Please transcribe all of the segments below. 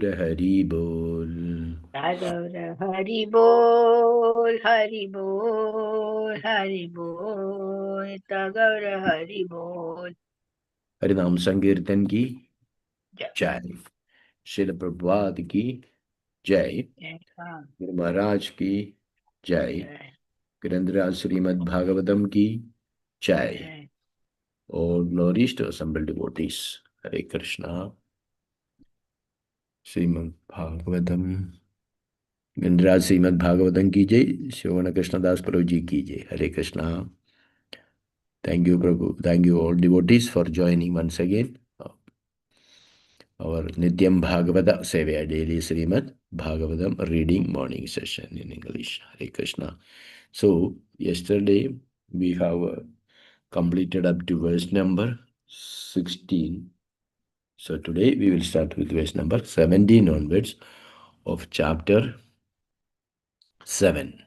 Hari Bol. Gaura Hari Bol, Hari Bol, Hari Bol, Gaura Hari Bol. हरिनाम संकीर्तन की जय जय। श्रील प्रभुपाद की जय। जय हाँ गुरु महाराज की जय। जय ग्रंथराज श्रीमद् भागवतम की जय। जय और ग्लोरीज टू assembled devotees. हरे कृष्णा। श्रीमद् भागवतम ग्रंथराज श्रीमद् भागवतम की जय। श्रवण कृष्णदास प्रभु जी की जय। हरे Krishna. Thank you, Prabhu. Thank you, all devotees, for joining once again our Nityam Bhagavata Sevaya daily Srimad Bhagavatam reading morning session in English. Hare Krishna. So, yesterday we have completed up to verse number 16. So, today we will start with verse number 17 onwards of chapter 7.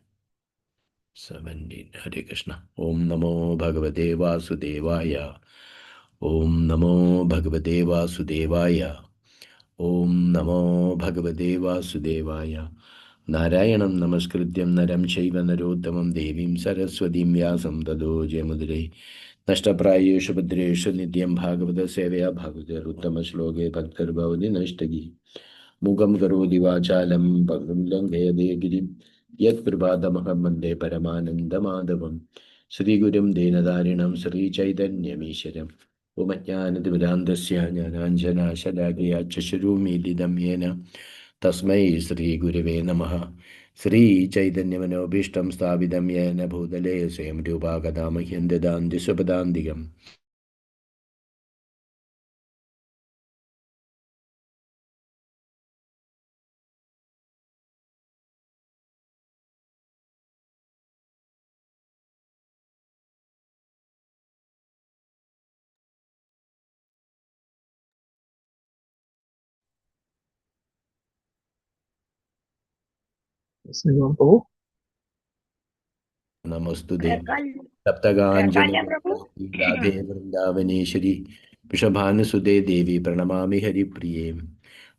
17. Hare Krishna. Om Namo Bhagavate Vasudevaya. Om Namo Bhagavate Vasudevaya. Om Namo Bhagavate Vasudevaya. Narayanam Namaskrityam Naram Shaiva Narottamam Devim Saraswatim Vyasam Tado Jayamudre Nashtaprayeshu Bhadreshu Nityam Bhagavata Sevaya Bhagavata Uttama Shloke Bhaktar Bhavati Nashtagi Mukam Karodi Vachalam Bhagam Langayade Girim Yat Prabhadamaham Vande Paramanandamadavam Sri Gurum Denadarinam Sri Chaitanyamishram Umajnanativirandasya Jnananjana Shadagya Chashurumididam Yena Tasmai Sri Gurave Namaha Sri Chaitanyamanobishtam Sthavidam Yena Bhutale Swayam Rupakadamahyam Dadandi Supadandigam Prabhu Namastude कल Saptaganjali प्रभु Radhe Vrindavaneshwari Vrishabhanasude Devi Pranamami Hari Priye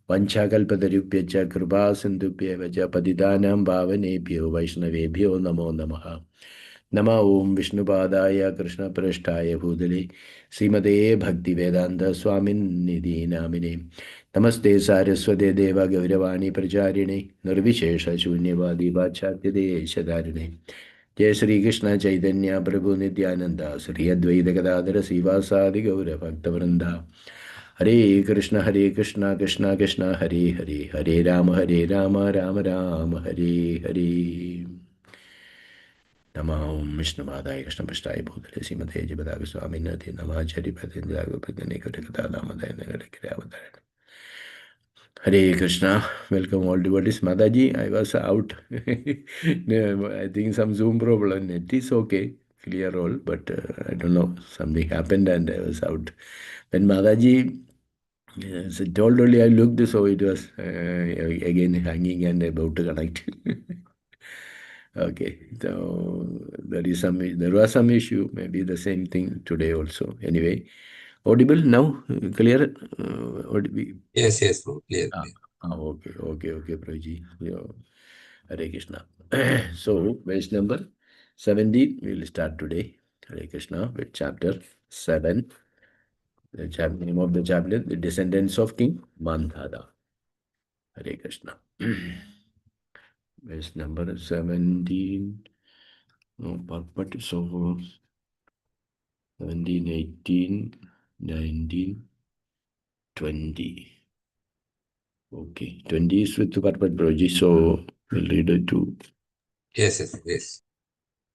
Vanchakalpatarubhyacha Kripa Sindhubhyevacha Patitanam Bhavanebhyo Vaishnavebhyo Namo Namaha Nama Om Vishnupadaya Krishna Prasthaya Bhutale Srimate Bhaktivedanta Swamin Nidhi Namine Namaste Saraswate Deva Gauravani Pracharine Nirvishesha Shunyavadi Vachakya Deshadarine जय श्री कृष्ण चैतन्य प्रभु नित्यानंद श्री अद्वैत गदाधर श्रीवासादि गौर भक्तवृंदा हरे कृष्ण कृष्ण कृष्ण हरे हरे हरे राम राम राम हरे हरे नमः ओं विष्णुपादाय कृष्णपृष्ठाय भूतले श्रीमते जगदाग स्वामिनाथे नमाचार्य पतंजलि कथा दामोदर नगर क्रियावतारण Hare Krishna, welcome all devotees. Mataji, I was out. No, I think some Zoom problem. It is okay, clear all, but I don't know, something happened and I was out. When Mataji told only, I looked, so it was again hanging and about to connect. Okay, so there was some issue, maybe the same thing today also. Anyway, audible now, clear. Yes, yes, Prabhu. Clear, Ah, clear. okay, Prabhuji. Hare Krishna. So, verse number 17, we will start today. Hare Krishna, with chapter 7. The name of the chapter, The Descendants of King Mandhata. Hare Krishna. Verse number 17. No, but so 17, 18, 19, 20. Okay, 20 is with the Parpat Prabhuji, so we'll read it to. Yes, yes, yes.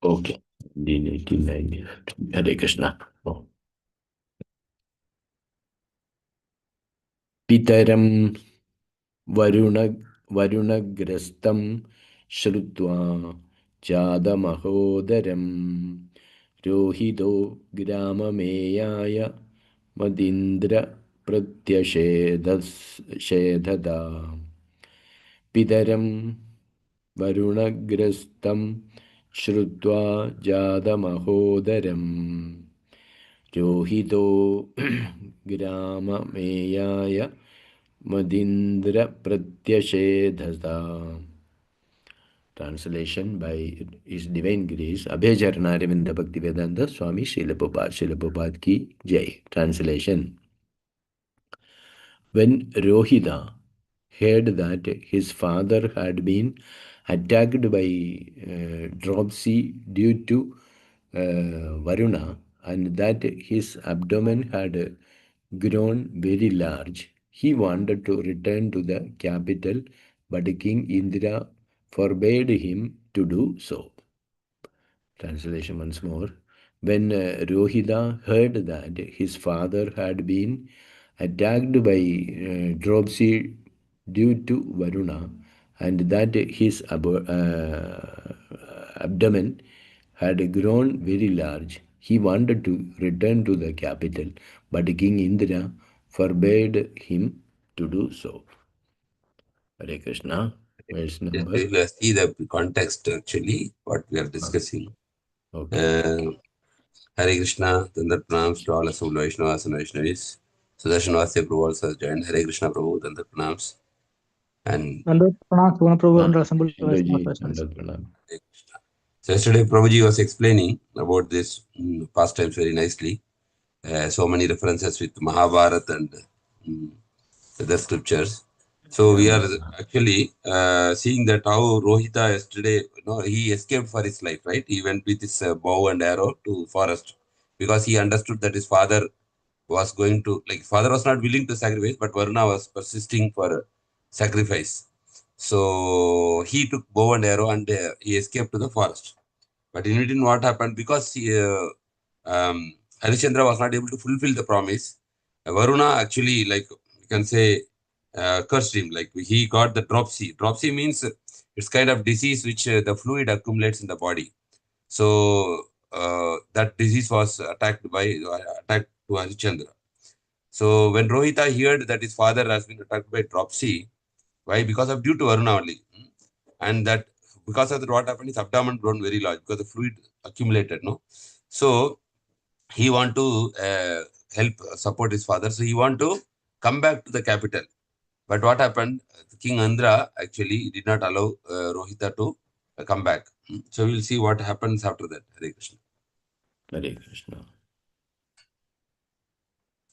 Okay. 1890. Hare Krishna. Oh. पितरं वरुण वरुणग्रस्तं श्रुत्वा चादमहोदरं रोहितो ग्राममेयाय मदीन्द्रप्रत्यषेधदा पितरं वरुणग्रस्तं श्रुत्वा जातमहोदरम् रोहितो ग्राममेयाय Madindra Pratyashedhasa. Translation by His Divine Grace, Abhay Charanarinda Bhaktivedanta Swami Srila Prabhupada Ki Jai. Translation. When Rohita heard that his father had been attacked by dropsy due to Varuna, and that his abdomen had grown very large, he wanted to return to the capital, but King Indra forbade him to do so. Translation once more. When Rohita heard that his father had been attacked by dropsy due to Varuna, and that his abdomen had grown very large, he wanted to return to the capital, but King Indra forbade him to do so. Hare Krishna. Verse Just number. we will see the context actually, what we are discussing. Okay. Hare Krishna, Dandar Pranams to all assembled Vaishnavas and Vaishnavis. Sudarshan Vasya Prabhu also has joined. Hare Krishna Prabhu, Dandar Pranams. And Dandar Pranam, Suvana Prabhu, and assembled Indoji, Vaishnavas. Hare Krishna. So yesterday Prabhuji was explaining about this pastimes very nicely. So many references with Mahabharata and the scriptures. So we are actually seeing that how Rohita yesterday, he escaped for his life, right? He went with his bow and arrow to forest because he understood that his father was going to, father was not willing to sacrifice, but Varuna was persisting for sacrifice. So he took bow and arrow and he escaped to the forest. But in between, what happened? Because Harishchandra was not able to fulfill the promise, Varuna actually, you can say, cursed him. Like he got the dropsy. Dropsy means it's kind of disease which the fluid accumulates in the body. So that disease was attacked to Harishchandra. So when Rohita heard that his father has been attacked by dropsy, why? Because of due to Varuna only. And that because of that, what happened is abdomen grown very large because the fluid accumulated, no? So he want to help support his father. So he want to come back to the capital. But what happened? King Andhra actually did not allow Rohita to come back. So we'll see what happens after that. Hare Krishna. Hare Krishna.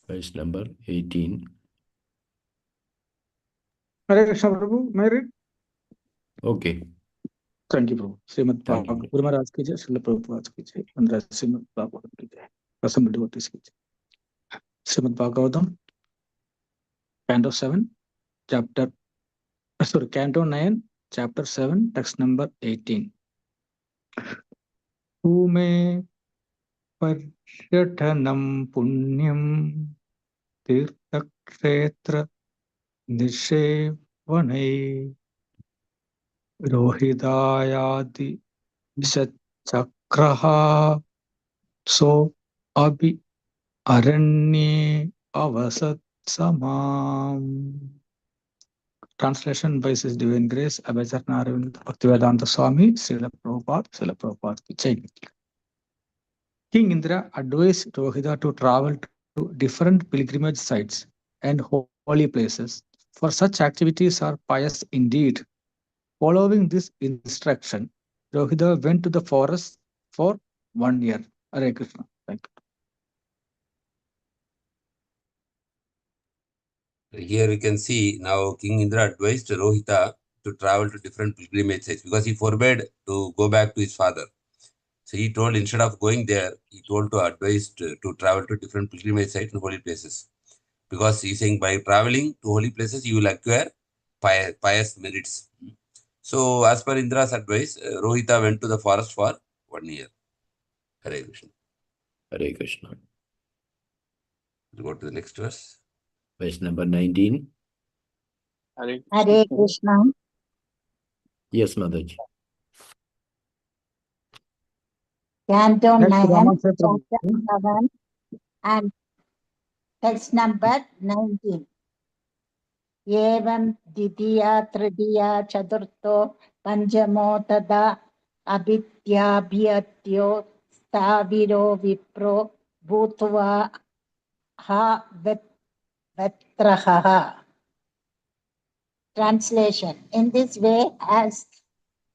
Verse number 18. Hare Krishna Prabhu, may I read? Okay. Thank you, Prabhu. Srimad Thank you. Bhagavatam, Guru Maharaj ki jai, Srila Prabhupada ki jai, and Srimad Bhagavatam ki jai. Assembled devotees ki jai. Srimad Bhagavatam, Canto 7, Canto 9, Chapter 7, text number 18. Ume Parshatanam Punyam Tirthakshetra Nishevanai Rohidayadi Chakraha So Abhi Aranye Avasat Samam. Translation by His Divine Grace, Abhay Charanarinda Bhaktivedanta Swami, Srila Prabhupada ki jai. King Indra advised Rohita to travel to different pilgrimage sites and holy places, for such activities are pious indeed. Following this instruction, Rohita went to the forest for 1 year. Hare Krishna. Thank you. Here we can see now King Indra advised Rohita to travel to different pilgrimage sites because he forbade to go back to his father. So he told instead of going there, he told to advise to travel to different pilgrimage sites and holy places. Because he's saying by traveling to holy places, you will acquire pious merits. So as per Indra's advice, Rohita went to the forest for 1 year. Hare Krishna. Hare Krishna. We'll go to the next verse. Verse number 19. Hare Krishna. Yes, Mataji. Canto Next, 9, Ramasya chapter Prabhu. 7, and text number 19. Evam Didiya Tridiya Chaturtho Panchamo Tada Abhityabhyatyo Staviro Vipro Bhutva Ha Vetraha. Translation. In this way, as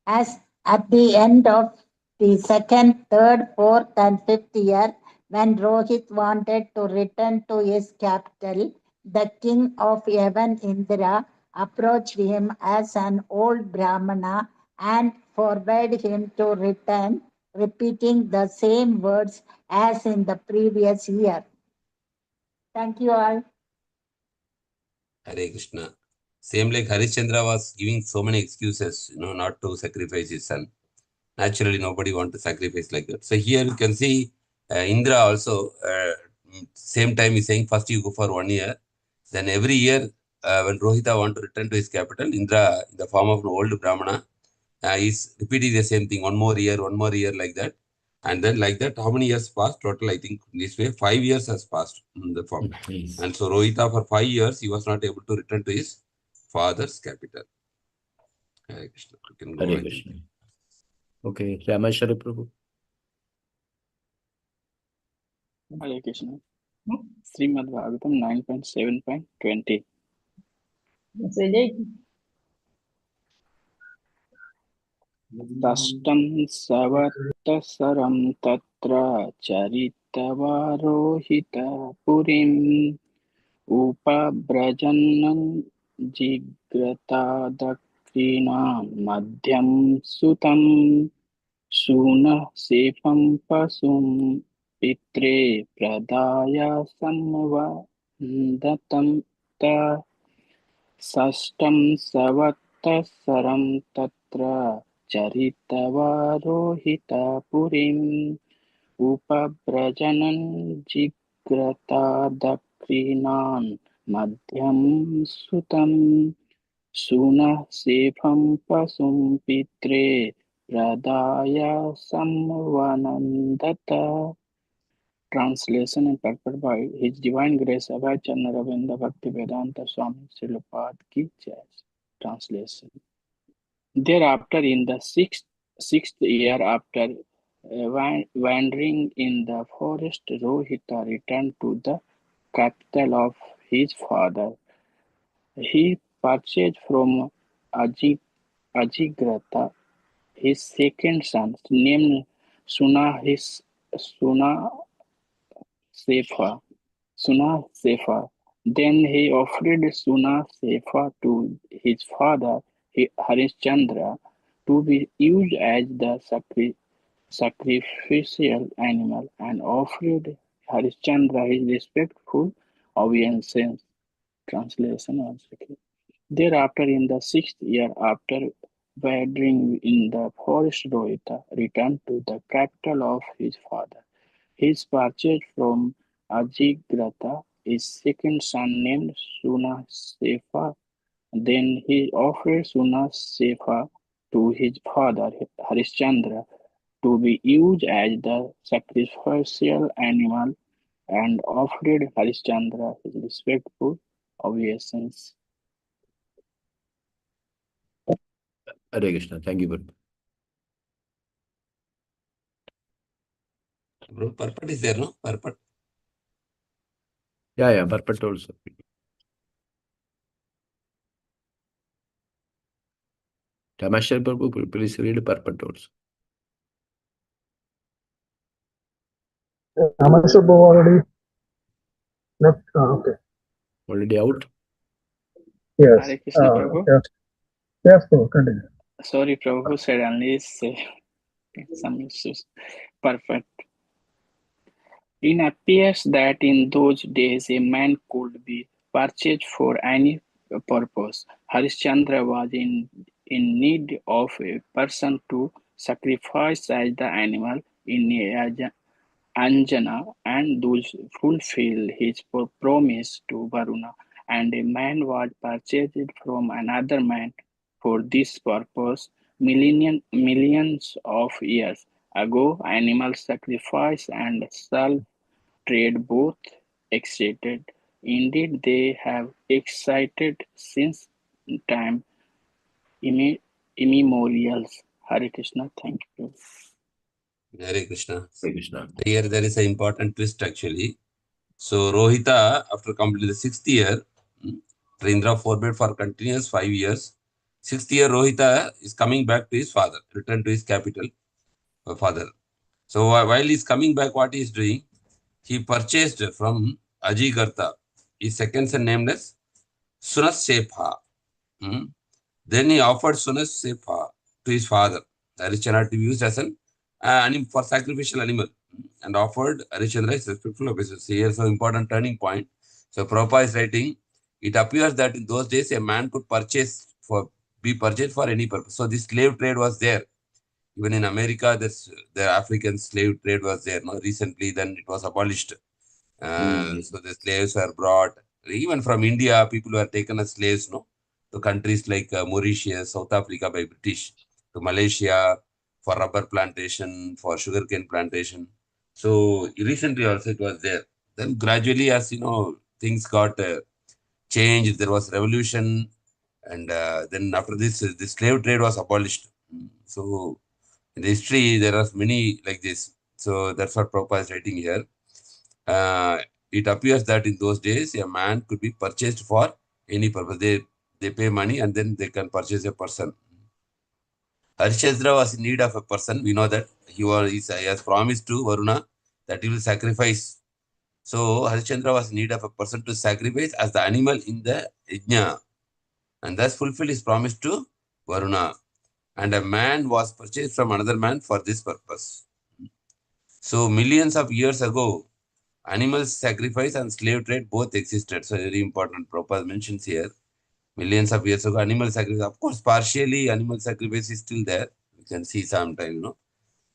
at the end of the second, third, fourth, and fifth year, when Rohit wanted to return to his capital, the king of heaven, Indra, approached him as an old Brahmana and forbade him to return, repeating the same words as in the previous year. Thank you all. Hare Krishna. Same like Harishchandra was giving so many excuses, not to sacrifice his son. Naturally, nobody want to sacrifice like that. So here you can see Indra also, same time he's saying first you go for 1 year. Then every year when Rohita want to return to his capital, Indra in the form of an old Brahmana is repeating the same thing, 1 more year like that. And then like that, how many years passed? Total, I think this way, 5 years has passed in the form. Yes. And so Rohita for 5 years, he was not able to return to his father's capital. Hare Krishna. You can go Hare ahead. Krishna. Okay, Rameshwara Prabhu. Hare Krishna. Srimad Bhagavatam 9.7.20. Tastam savatsaram tatra charitavarohita purim upabrajannam jigrata dakrina madhyam sutam suna sefam pasum pitre pradaya samvadantam ta Sashtam savatsaram tatra charitavarohita purim upabrajanan jigrata dakrinan madhyam sutam suna sefam pasum pitre pradaya samvanandata. Translation and purport by His Divine Grace Abhay Chandra Ravinda Bhakti Vedanta Swami Srila Ki Jai. Translation. Thereafter, in the sixth year after wandering in the forest, Rohita returned to the capital of his father. He purchased from Ajigrata his second son, named Sunasefa. Then he offered Sunasefa to his father Harishchandra to be used as the sacrificial animal and offered Harishchandra his respectful obeisance. Translation once again. Thereafter, in the sixth year after wandering in the forest, Rohita returned to the capital of his father. He purchased from Ajigrata his second son named Sunasefa. Then he offered Sunasefa to his father Harishchandra to be used as the sacrificial animal and offered Harishchandra his respectful obeisance. Hare Krishna. Thank you, Prabhu. Bro, purport is there, no? Purport. Yeah, purport also. Rameshwara Prabhu, please read purport also. Rameshwara Prabhu already left. Okay. Already out? Yes. Hare Krishna Prabhu. Yes, Prabhu. Continue. Sorry, Prabhu, suddenly some issues. Perfect. It appears that in those days a man could be purchased for any purpose. Harishchandra was in need of a person to sacrifice as the animal in a Anjana and thus fulfill his promise to Varuna, and a man was purchased from another man for this purpose millions of years ago. Animal sacrifice and self-trade both existed. Indeed, they have existed since time immemorials. Hare Krishna, thank you. Hare Krishna. Hare Krishna. Here there is an important twist actually. So Rohita, after completing the 6th year, Indra forbade for continuous 5 years. 6th year, Rohita is coming back to his father, return to his capital, father. So while he's coming back, what he is doing? He purchased from Ajigartha, his second son named as Sunasepha. Hmm. Then he offered Sunasepha to his father, Harishchandra, to be used as an for sacrificial animal, and offered Harishchandra as respectful officers. Here's an important turning point. So Prabhupada is writing, it appears that in those days a man could be purchased for any purpose. So the slave trade was there. Even in America, the African slave trade was there. No? Recently, then it was abolished. So the slaves were brought. Even from India, people were taken as slaves, no, to countries like Mauritius, South Africa by British, to Malaysia for rubber plantation, for sugarcane plantation. So recently also it was there. Then gradually, as you know, things got changed. There was revolution, and then after this, the slave trade was abolished. So in the history, there are many like this. So that's what Prabhupada is writing here. It appears that in those days, a man could be purchased for any purpose. They pay money and then they can purchase a person. Harishchandra was in need of a person. We know that he has promised to Varuna that he will sacrifice. So Harishchandra was in need of a person to sacrifice as the animal in the yajna, and thus fulfill his promise to Varuna. And a man was purchased from another man for this purpose. So millions of years ago, animal sacrifice and slave trade both existed. So very important. Prabhupada mentions here. Millions of years ago, animal sacrifice. Of course, partially animal sacrifice is still there. You can see sometime,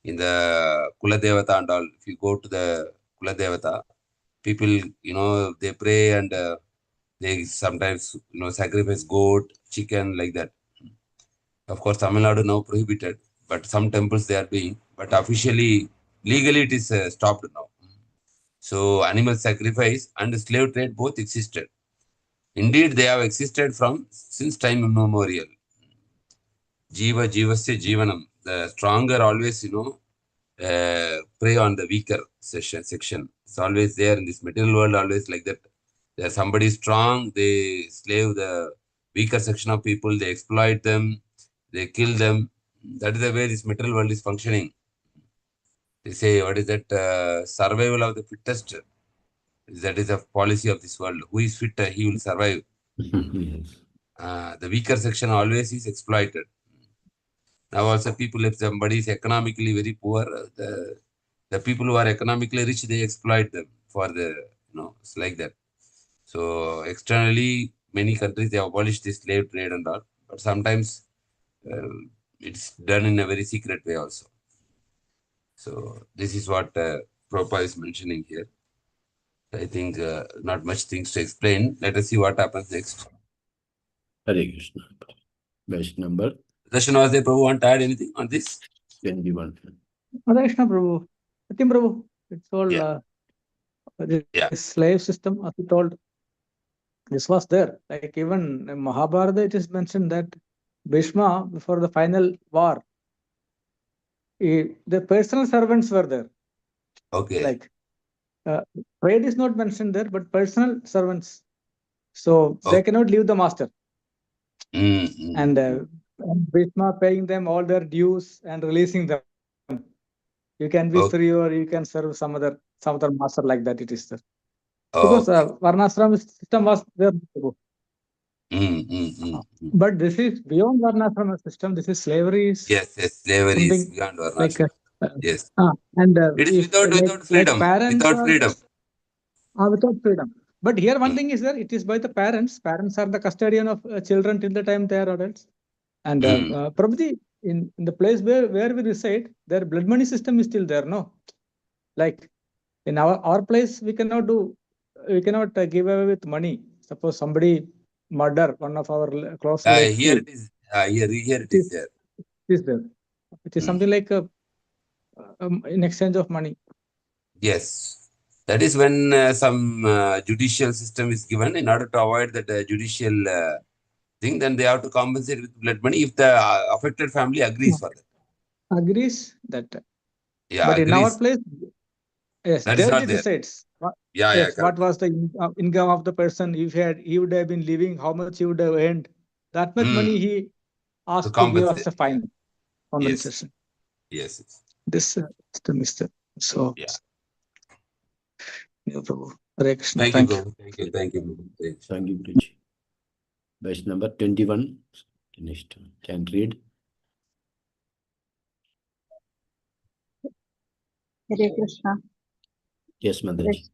in the Kula Devata and all. If you go to the Kula Devata, people, they pray and they sometimes, sacrifice goat, chicken, like that. Of course, Tamil Nadu now prohibited, but some temples they are doing. But officially, legally, it is stopped now. So animal sacrifice and slave trade both existed. Indeed, they have existed since time immemorial. Jiva jivasya jivanam. The stronger always, prey on the weaker section. It's always there in this material world, always like that. There's somebody strong, they slave the weaker section of people, they exploit them, they kill them. That is the way this material world is functioning. They say, what is that? Survival of the fittest. That is the policy of this world. Who is fit, he will survive. Yes. The weaker section always is exploited. Now also people, if somebody is economically very poor, the people who are economically rich, they exploit them for it's like that. So externally, many countries, they abolished this slave trade and all, but sometimes it's done in a very secret way also. So this is what Prabhupada is mentioning here. I think not much things to explain. Let us see what happens next. Hare Krishna. Verse number Darshanavasde Prabhu, want to add anything on this? 21. Hare Krishna, Prabhu. Satyam, Prabhu. It's all Yeah. this Yeah. slave system, as you told. This was there. Like even in Mahabharata, it is mentioned that Bhishma, before the final war, the personal servants were there. Okay. Like trade is not mentioned there, but personal servants. So they cannot leave the master. And Bhishma paying them all their dues and releasing them. You can be free, or you can serve some other master, like that. It is there. Because Varnashram system was there. But this is beyond Varnashram system. This is slavery. Yes, slavery is beyond Varnashram. Yes. And it is without freedom. Parents without freedom. Without freedom. But here one thing is there, it is by the parents. Parents are the custodian of children till the time they are adults. And Prabhuji, in the place where we reside, their blood money system is still there, no? Like in our place, we cannot give away with money. Suppose somebody murder one of our close relatives. Here it is. Here it is there. It is there. It is something like in exchange of money. Yes. That is when some judicial system is given in order to avoid that judicial thing. Then they have to compensate with blood money if the affected family agrees for that. Agrees that. Yeah, but agrees. In our place, yes, that there is not it there. decides. Yeah, yes, what correct. was the income of the person? If he would have been living, how much he would have earned? That much money he asked to give compensate. as a fine Yes. compensation. Yes. This Mr. So, Yeah. yeah, Prabhu. Hare Krishna. Thank you, Thank you. Prabhu. Thank you. Thank you, Prabhu. Thank you. Thank you, Guruji. Verse number 21. Next, can read. Hare Krishna. Yes, Mataji.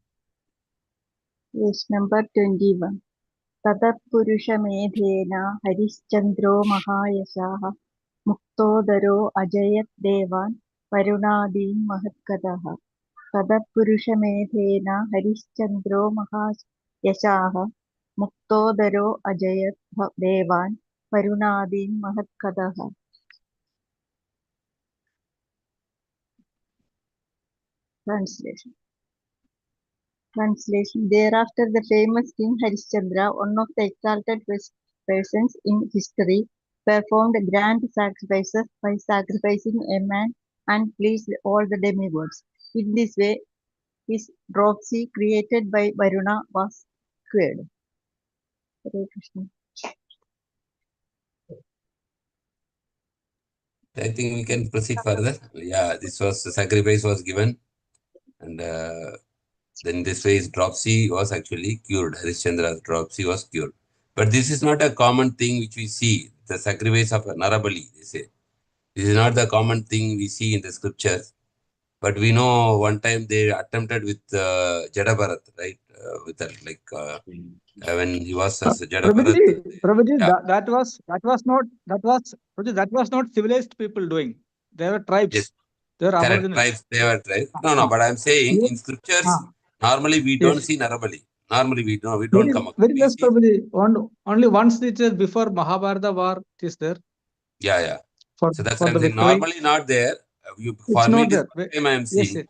Verse number 21. ततःपुरुषमेधेन हरिश्चन्द्रो महायशः मुक्तोदरो अजयत् देवान् वरुणादीन् महत्कथः ततःपुरुषमेधेन हरिश्चन्द्रो महायशाः मुक्तोदरो अजयत् देवान् वरुणादीन् महत्कथः. Translation. Thereafter, the famous King Harishchandra, one of the exalted persons in history, performed grand sacrifices by sacrificing a man and pleased all the demigods. In this way, his dropsy created by Varuna was cured. Hare Krishna. I think we can proceed further. Yeah, this was the sacrifice was given, and then this way his dropsy was actually cured. Harishchandra's dropsy was cured. But this is not a common thing which we see. The sacrifice of a Narabali, they say. This is not the common thing we see in the scriptures. But we know one time they attempted with Jadabharat, right? With that, like when he was as Jadabharat. Prabhuji, Yeah. that was not civilized people doing. They were tribes. Yes. They were Correct. aboriginals. Tribes, they were tribes. No, but I'm saying in scriptures, normally we don't see Narabali. Normally we don't come across. Very less, Prabhuji. Only once it is before Mahabharata war it is there. Yeah. So that's for what I'm the saying. victory. Normally not there. It's For me, not this there. time I am seeing. In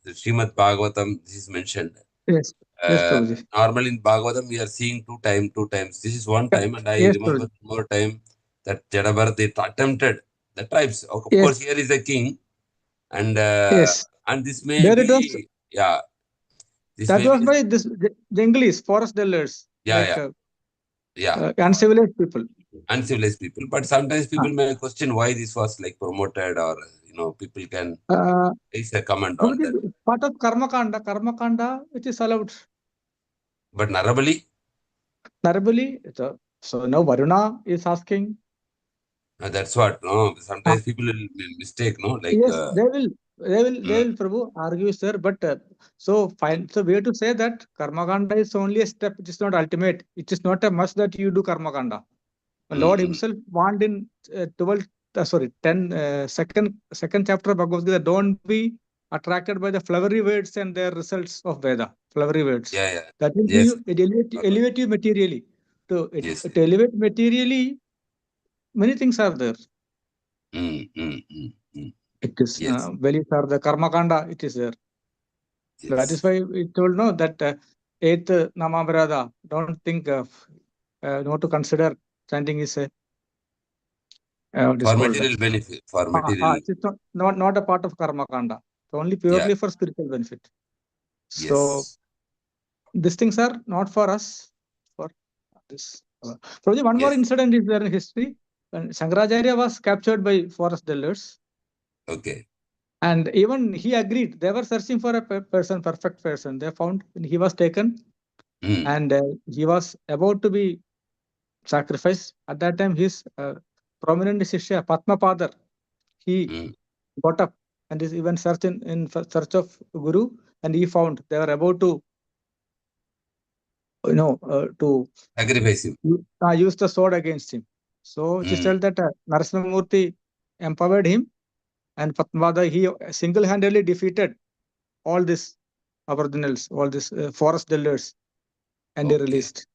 the Srimad Bhagavatam, this is mentioned. Yes, Prabhuji. Normally in Bhagavatam, we are seeing two times. This is one time, and I Yes, remember Prabhuji. one more time that Jadabharat, they attempted the tribes. Of Yes. course, here is a king, and Yes. and this may There be, it was. yeah. This That may was be, by the English forest dwellers, uncivilized people. Uncivilized people. But sometimes people may question why this was like promoted, or people can raise a comment on that. Part of Karma Kanda, which is allowed. But Narabali, so now Varuna is asking. That's what. No, sometimes people will mistake. No, like yes, they will, Prabhu argue, sir. But so fine. So we have to say that Karmakanda is only a step. It is not ultimate. It is not a must that you do Karmakanda. Lord Himself warned in 10 second chapter of Bhagavad Gita. Don't be attracted by the flowery words and their results of Veda. Flowery words. Yeah. That will Yes. elevate you materially. To elevate materially, many things are there. It is values are the Karma Kanda. It is there. Yes. That is why we told no that eighth Namabrada. Don't think of not to consider chanting is a for material benefit. For material. It's not a part of Karma Kanda. It's only purely for spiritual benefit. So these things are not for us. For this. Probably one more incident is there in history. When Shankaracharya was captured by forest dwellers. Okay. And even he agreed. They were searching for a perfect person. They found he was taken and he was about to be sacrificed. At that time, his prominent Shishya, Padmapadar, he got up and is even search in search of Guru, and he found they were about to to sacrifice him. Use the sword against him. So it is told that Narasimhamurti empowered him, and Padmapadar, he single-handedly defeated all these aboriginals, all these forest dwellers, and they released.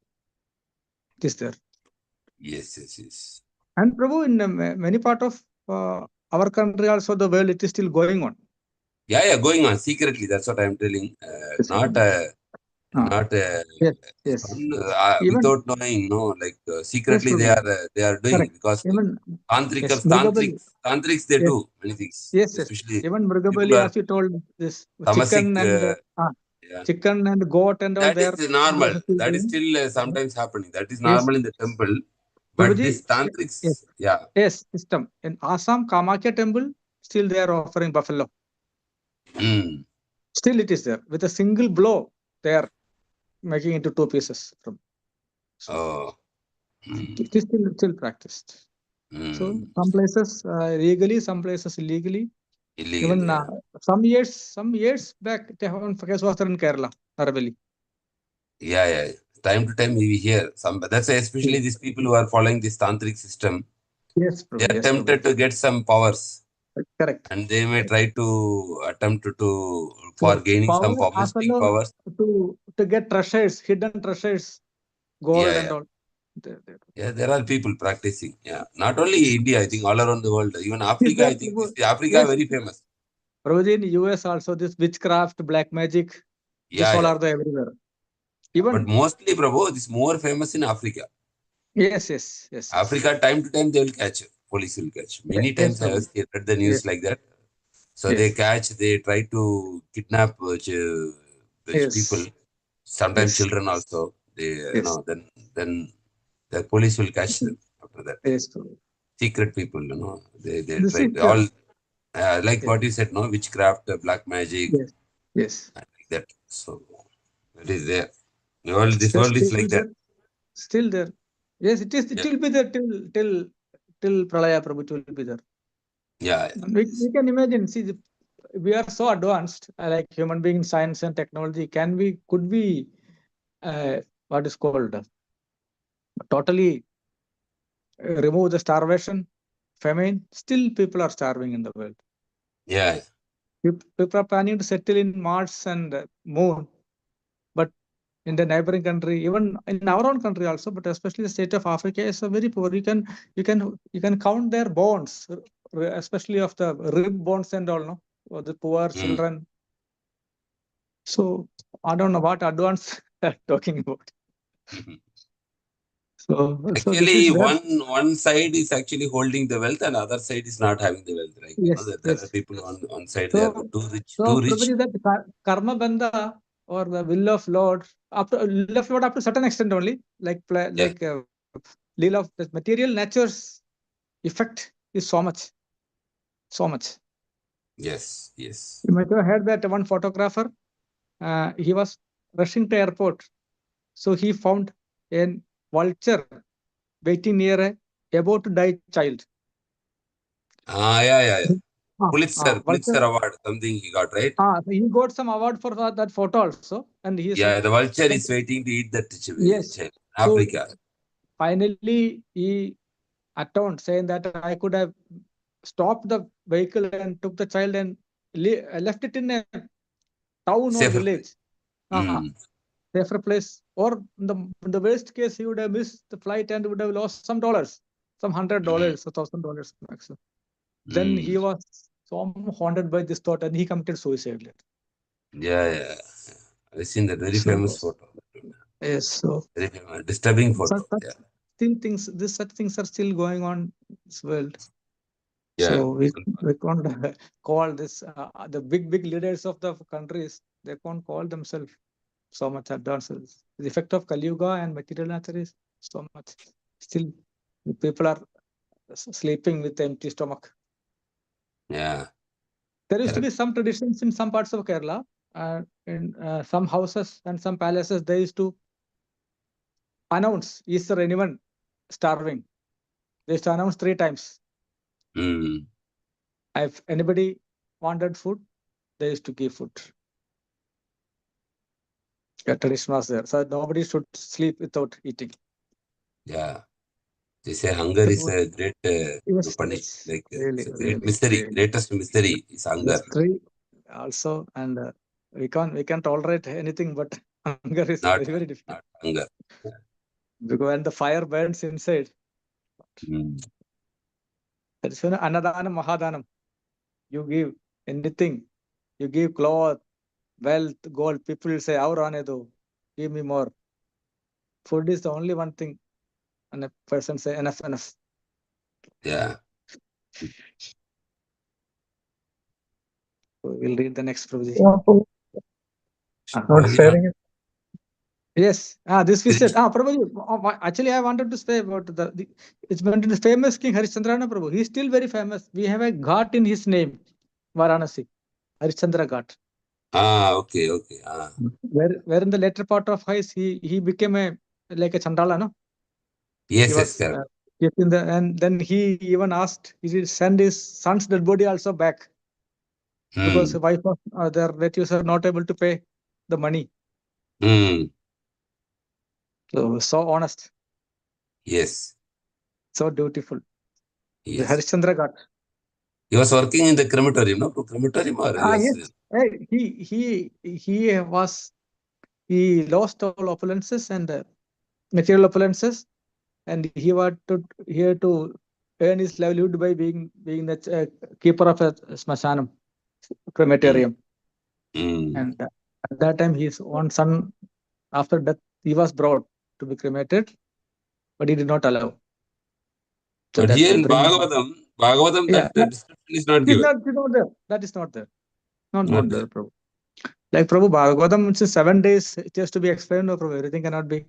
It is there. Yes. And Prabhu, in many part of our country, also the world, it is still going on. Yeah, going on secretly. That's what I'm telling. not Yes. Even without knowing, no, like secretly Prabhuji. they are doing Correct. because Even tantrics, Mrugabali. they Yes. do many things. Yes. Especially Even people Mrugabali, who are as you told, this tamasic. Yeah. chicken and goat and all That there. is normal. That is still sometimes happening. That is Yes. normal in the temple. But Prabhuji, this tantrics, yes. Yes, system. In Assam, Kamakya temple, still they are offering buffalo. Mm. Still it is there. With a single blow, they are making into two pieces. Oh. It is still practiced. So some places legally, some places illegally. Illegally, Even some years back, one case was there in Kerala, Narabali. yeah. Time to time we hear some. That's why especially these people who are following this tantric system, Yes, they are yes, tempted to get some powers, correct. and they may try to attempt to for gaining some Power power, as mystic well powers. to get treasures, hidden treasures, gold and Yeah. all. Yeah, there are people practicing. Yeah, not only India, I think all around the world. Even Africa, I think this Africa Yes, very famous. Prabhuji, in US also this witchcraft, black magic, this all Yeah. are there everywhere. But mostly, Prabhu, this more famous in Africa. Yes. Africa, time to time, they will catch. Police will catch. Many Yes, times I have read the news like that. So they catch, they try to kidnap these people. Sometimes children also. They, then the police will catch them after that. Yes. Secret people, they This try is to all like what you said, no, witchcraft, black magic, yes. like that. So it is there. This world is like that. Still there. Yes, it is. It will be there till Pralaya Prabhu. It will be there. Yeah. We can imagine. See, we are so advanced, like human beings, science and technology. Could we, what is called, totally remove the starvation, famine? Still, people are starving in the world. Yeah. People are planning to settle in Mars and Moon, but in the neighboring country, even in our own country also, but especially the state of Africa is very poor. You can count their bones, especially of the rib bones and all, no, or the poor children. So I don't know what advance talking about. So Actually, this is where, one side is actually holding the wealth, and other side is not having the wealth. Right? There are people on side they are too rich. So probably that karma bandha or the will of Lord up to certain extent only, like deal of the material nature's effect is so much. Yes. You might have heard that one photographer, he was rushing to airport, so he found a vulture waiting near a about to die child. Yeah. Pulitzer Vulture. award, something he got, right? He got some award for that photo also, and he is. Yeah, the vulture is waiting to eat that child. So Africa. finally, he atoned, saying that I could have stopped the vehicle and took the child and left it in a town or village, safer place. Or in the worst case, he would have missed the flight and would have lost some dollars, some $100, $1,000 maximum. Then he was so haunted by this thought, and he committed suicide later. Yeah. I've seen that very famous photo. Yes, so very famous, disturbing photo. Such things are still going on in this world. Yeah. So we can't call this the big leaders of the countries. They can't call themselves so much advanced. The effect of Kali Yuga and material nature is so much. Still, people are sleeping with empty stomach. Yeah. There used to be some traditions in some parts of Kerala. In some houses and some palaces, they used to announce, is there anyone starving? They used to announce 3 times. If anybody wanted food, they used to give food. Tradition was there. So nobody should sleep without eating. Yeah. They say hunger is a great punishment. Like it's a great mystery. Greatest mystery is hunger. Mystery also, and we can't tolerate anything but hunger is not, very difficult. Not hunger. Yeah. Because when the fire burns inside, that is Annadanam Mahadanam. You give anything, you give cloth, wealth, gold. People will say, "Aur aane do." give me more. Food is the only one thing, and a person say enough. Yeah. So we'll read the next Prabhuji. Yeah, Prabhu. Not Prabhuji, sharing it. Yes. This we said. Prabhuji, actually I wanted to say about it's mentioned the famous King Harishchandrana Prabhu. He's still very famous. We have a ghat in his name, Varanasi, Harishchandra Ghat. Okay. Where in the later part of his he became like a Chandala, no? Yes, He was correct. kept in and then he even asked, he did send his son's dead body also back because the wife of their relatives are not able to pay the money. So honest. Yes. So dutiful. The Yes. Harishchandra Ghat. He was working in the crematorium, no? Crematorium or he was... Yes. He lost all opulences and material opulences, and he had to earn his livelihood by being the keeper of a smashanam, crematorium. And at that time, his one son, after death, he was brought to be cremated, but he did not allow. So But that here to in bring Bhagavatam, that description is not given. not there. That is not there. Not there, Prabhu. Like Prabhu, Bhagavatam, it's 7 days just to be explained. No, Prabhu, everything cannot be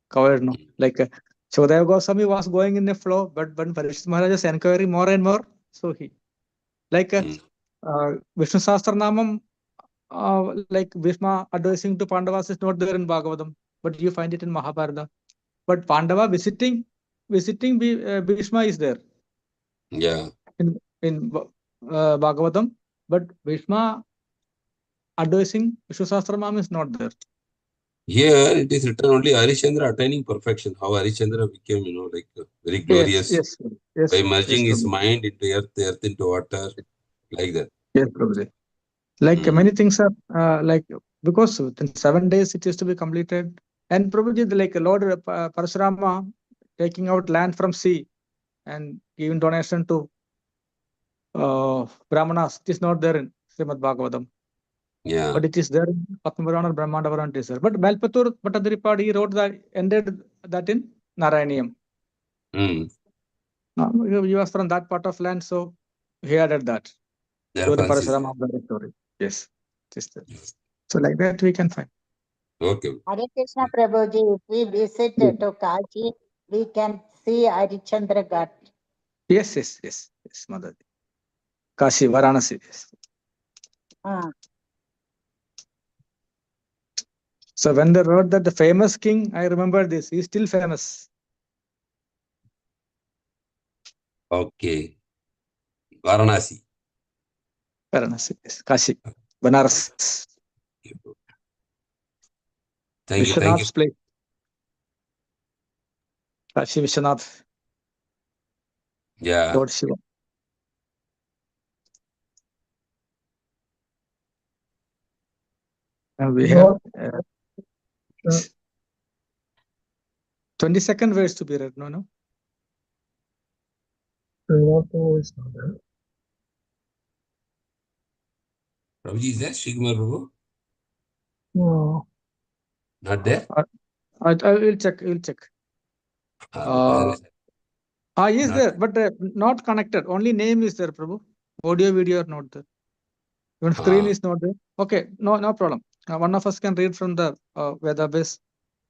covered. No, like Shodaya Goswami was going in a flow, but when Parishit Maharaj is inquiring more and more, so he like Vishnu Sahasranamam, like Bhishma advising to Pandavas is not there in Bhagavatam, but you find it in Mahabharata. But Pandava visiting Bhishma is there. Yeah. In Bhagavatam, but Bhishma advising Vishnu Sahasranamam is not there. Here it is written only Harishchandra attaining perfection. How Harishchandra became, like very glorious Yes, by merging his Prabhu. mind into earth into water, like that. Yes, Prabhuji. Like many things are like because in 7 days it is to be completed. And Prabhuji, like Lord Parashurama taking out land from sea and giving donation to Brahmanas, it is not there in Srimad Bhagavatam. Yeah. But it is there in Padma-purana, Brahmanda-purana, it is there. But Balpatur Bhattadripad, he wrote that, ended that in Narayaniam. He was from that part of land, so he added that. So the Parashurama of the story. Yes. So like that we can find. Okay. Hare Krishna Prabhuji, if we visit to Kashi, we can see Harishchandra Ghat. Yes, Mother. Kashi, Varanasi. Yes. So when they wrote that the famous king, I remember this. He's still famous. Okay. Varanasi. Yes. Kashi, Banaras. Thank you. Vishwanath's place. Kashi Vishwanath. Yeah. Lord Shiva. And we have 22nd verse to be read. No. Prabhu is not there. Prabhuji is there? Shrikumar Prabhu? No. Not there? I will check. Where He is there, but not connected. Only name is there, Prabhu. Audio, video are not there. Even screen is not there. Okay, no problem. One of us can read from the Vedabase.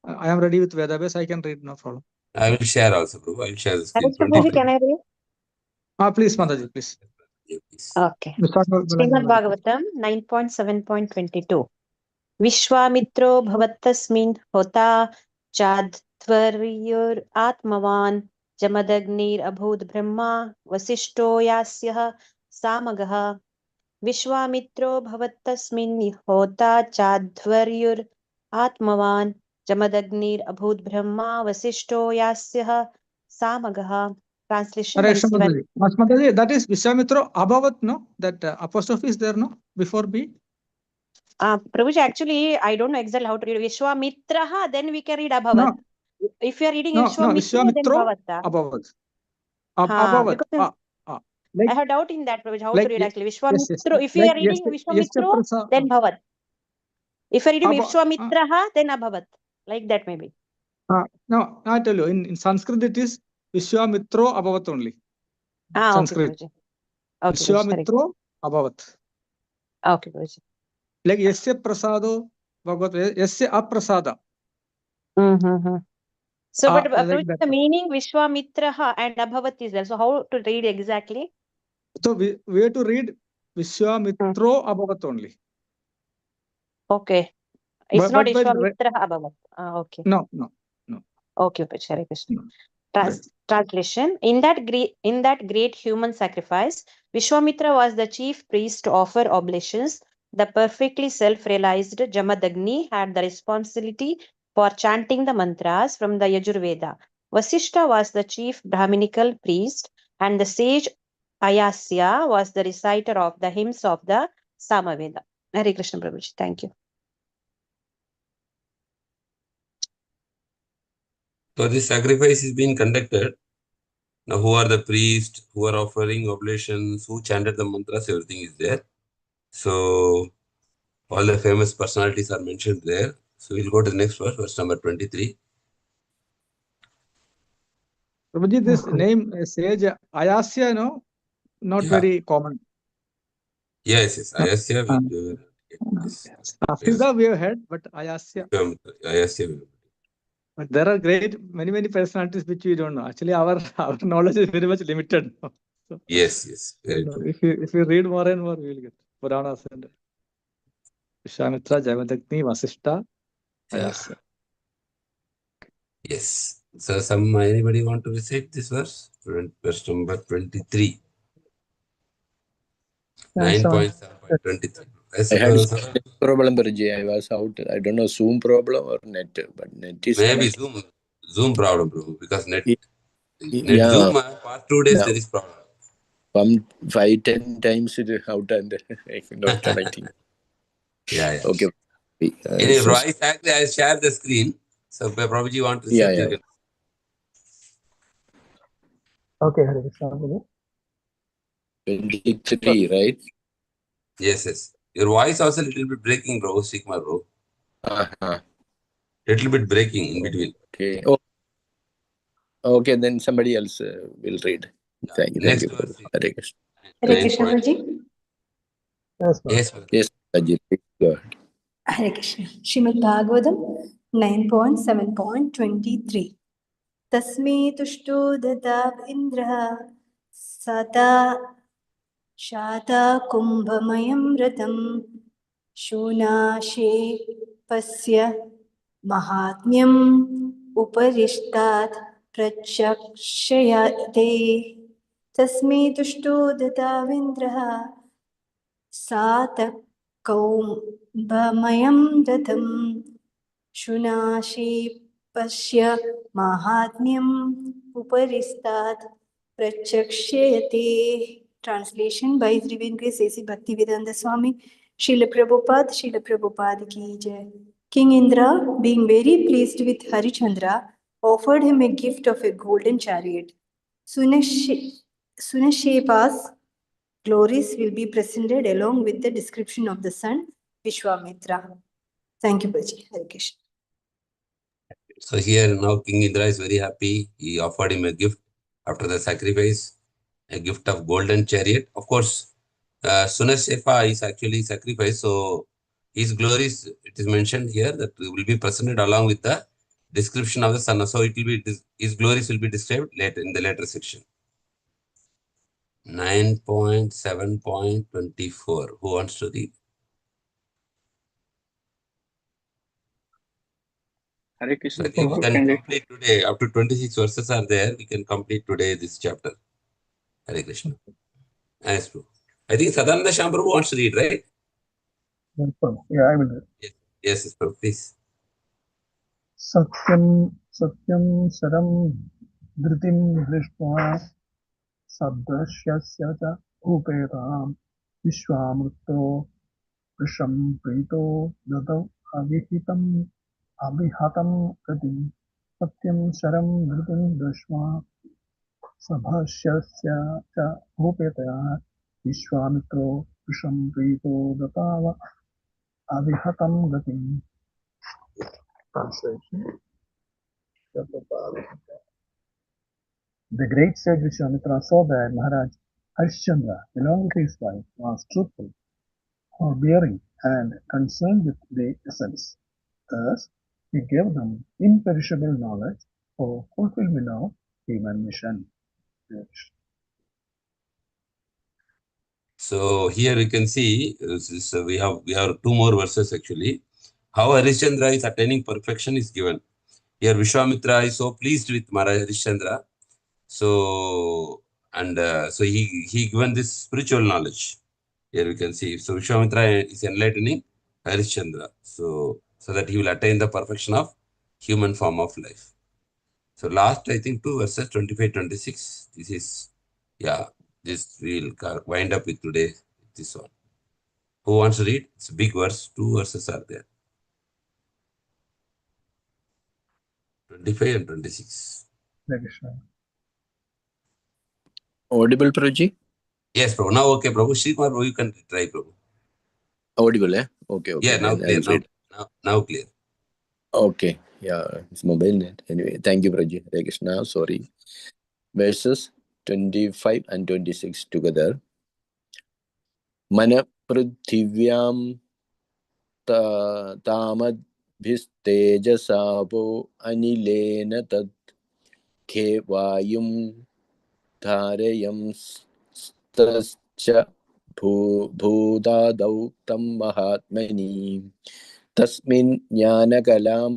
I am ready with Vedabase. I can read, no problem. I will share also, Prabhu. I will share the screen. Prabhuji, can I read? Please, Mataji, please. Yeah, please. Okay. Srimad Bhagavatam 9.7.22. Vishwamitro bhavattasmin hota chadhvaryur atmavan jamadagnir abhud brahma vasishto yasyah samagaha. Vishwamitro bhavattasmin hota chadhvaryur atmavan jamadagnir abhud brahma vasishto yasyah samagaha. Translation by Mataji, that is Vishwamitra Abhavat, no? That apostrophe is there, no? Before B. Prabhuji, actually, I don't know exactly how to read Vishwamitraha, then we can read Abhavat. No. If you are reading Vishwamitra, then Bhavatta. Abhavat. Because I have doubt in that, Prabhuji, how to read actually. Vishwamitra. Yes. If you are reading Vishwamitra, then Bhavat. If I read Aba- Vishwamitraha, then Abhavat. Like that maybe. No, I tell you, in Sanskrit it is Vishwamitro Abhavat only. Okay, Sanskrit. Guruji. Okay, Guruji. Vishwamitro Abhavat. Okay, Guruji. Like Yasya Prasado Bhagavat, Yasya Aprasada. So, but like Prabhuji, that. the meaning Vishwamitraha and Abhavat is there. So, how to read exactly? So we have to read Vishwamitro Abhavat only. Okay. It's not But Vishwamitraha Abhavat. Okay. No. Okay, Upachi, Hare Krishna. No. Translation. In that great human sacrifice, Vishwamitra was the chief priest to offer oblations. The perfectly self-realized Jamadagni had the responsibility for chanting the mantras from the Yajurveda. Vasishta was the chief Brahminical priest, and the sage Ayasya was the reciter of the hymns of the Samaveda. Hare Krishna Prabhuji. Thank you. So this sacrifice is being conducted. Now, who are the priests, who are offering oblations, who chanted the mantras, everything is there. So, all the famous personalities are mentioned there. So, we'll go to the next verse, verse number 23. Prabhuji, this name Sage Ayasya, no, not very common. Yes. Ayasya. Siddha we have heard, but Ayasya. Ayasya. But there are many personalities which we don't know. Actually, our knowledge is very much limited. So, Yes. Very true. if you read more and more, we will get Puranas and Vishwamitra, Jamadagni, Vasishta, Ayasya. Yes. So, anybody want to recite this verse? Verse number 23. 9.7.23. I had net problem, Guruji. I was out. I don't know, Zoom problem or net, but net is Maybe connected. Zoom problem, bro, because net Yeah. Zoom, past 2 days, there is problem. From 5-10 times it out and not connecting. Yeah. Okay. Anyway, exactly, I share the screen. So, Prabhuji, want to say? Yeah. Okay, Hare Krishna, Prabhu. 23, right? Yes. Your voice also a little bit breaking, bro. Sigma, bro. Little bit breaking in between. Okay. Okay, then somebody else will read. Thank you, Prabhu. Hare Krishna. Hare Krishna, Prabhuji. Yes, Ajit, go ahead. Hare Krishna. Srimad Bhagavatam 9.7.23. Tasme tushto dadav indra sata shata kumbhamayam ratam shunashe pasya mahatmyam uparishtat prachakshayate. Tasme tushto dadav indra सातकौम्भमयं रथं शुनाशे पश्य माहात्म्यम् उपरिस्तात् प्रचक्ष्यते. Translation by His Divine Grace A.C. Bhaktivedanta Swami. Srila Prabhupada ki jai. King Indra, being very pleased with Harichandra, offered him a gift of a golden chariot. Sunashepa's glories will be presented along with the description of the son Vishwamitra. Thank you, Baji. Hare Krishna. So here now King Indra is very happy. He offered him a gift after the sacrifice, a gift of golden chariot. Of course, Sunashepa is actually sacrificed. So his glories, it is mentioned here that will be presented along with the description of the son. So it will be his glories will be described later in the later section. 9.7.24. Who wants to read? Hare Krishna. I think we can complete today. Up to 26 verses are there. We can complete today this chapter. Hare Krishna. Nice, bro. I think Sadananda Shambhavu wants to read, right? Yeah, I will. Yes, bro. Please. Satyam saram dhritim drishtva sabdashyasya cha upetam vishwamrito prisham prito dadav avihatam gatim satyam saram dhritim drishtva sabdashyasya cha upetam vishwamitro prisham prito dadav Avihatam Gatim. Translation. The great sage Vishwamitra saw that Maharaj Harishchandra, along with his wife, was truthful, forbearing, and concerned with the essence. Thus, he gave them imperishable knowledge for fulfillment of human mission. Yes. So here you can see we have two more verses actually. How Harishchandra is attaining perfection is given. Here Vishwamitra is so pleased with Maharaj Harishchandra. So so he given this spiritual knowledge. Here we can see. So Vishwamitra is enlightening Harishchandra. So that he will attain the perfection of human form of life. So last I think 2 verses 25, 26. This is this we'll wind up with today. This one. Who wants to read? It's a big verse. 2 verses are there. 25 and 26. Audible, Prabhuji? Yes, Prabhu. Now, okay, Prabhu. Srimad, Prabhu, you can try, Prabhu. Audible, eh? Okay, Yeah, now then clear. I'll read. Now clear. Okay, yeah, it's mobile net. Anyway, thank you, Prabhuji. Hare Krishna, sorry. Verses 25 and 26 together. Mana pruthivyam tamadbhistejasapo anilena tad khevayum dharayam stascha bhudadau tam mahatmani tasmin jnanakalam